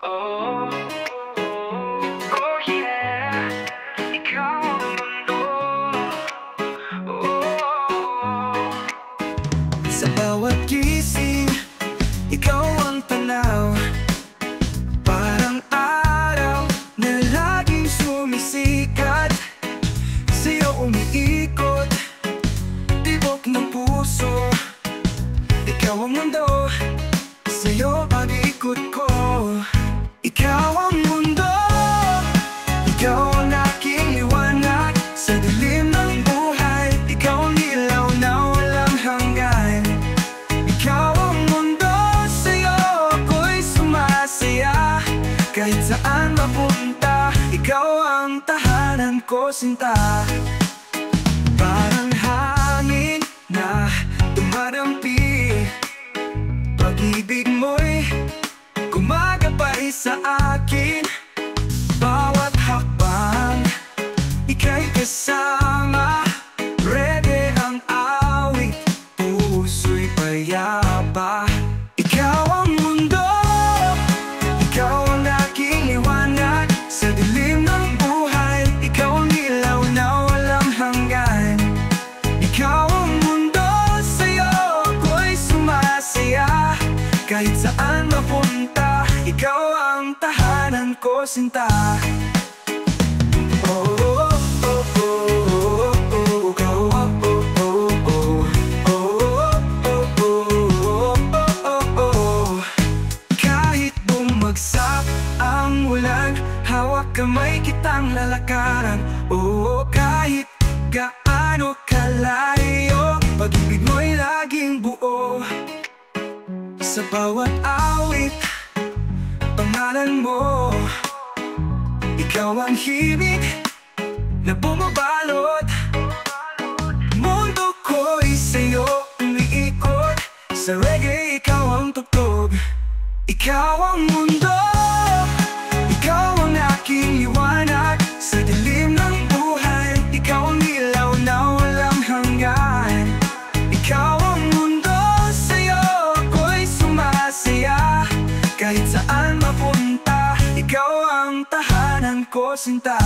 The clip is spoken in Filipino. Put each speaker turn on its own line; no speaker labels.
Oh, oh yeah, ikaw ang mundo. Oh,
Sa bawat gising, ikaw ang tanaw. Parang araw na laging sumisikat. Sa'yo umiikot, tibok ng puso. Ikaw ang mundo, sa'yo pag-ikot ko. Ikaw ang mundo, ikaw ang aking liwanag. Sa dilim ng buhay, ikaw ang ilaw na walang hanggan. Ikaw ang mundo, sa'yo ako'y sumasaya. Kahit saan mapunta, ikaw ang tahanan ko, sinta. Parang hangin na dumadampi, pag-ibig mo'y gumagabay sa akin. Bawat hakbang, ika'y kasama. Reggae ang awit, puso'y payapa. Ikaw ang mundo, ikaw ang aking liwanag. Sa dilim ng buhay, ikaw ang ilaw na walang hanggan. Ikaw ang mundo, sa'yo ako'y sumasaya. Kahit saan mapunta, ikaw ang tahanan ko, sinta. Oh, oh, oh, oh, oh, oh, ikaw, oh, oh, oh, oh. Oh, oh, oh, oh, oh, oh. Kahit bumagsak ang ulan, hawak kamay kitang lalakaran. Oo, kahit gaano kalayo, pag-ibig mo'y laging buo. Sa bawat awit, pangalan mo. Ikaw ang himig na bumabalot. Mundo ko'y sa'yo umiikot. Sa reggae, ikaw ang tugtog. Ikaw ang mundo, ikaw ang aking liwanag. Sa dilim ng buhay, ikaw ang ilaw na walang hanggan. Ikaw ang mundo, sa'yo ako'y sumasaya. Kahit saan mapunta, ikaw ang tahanan ko, sinta.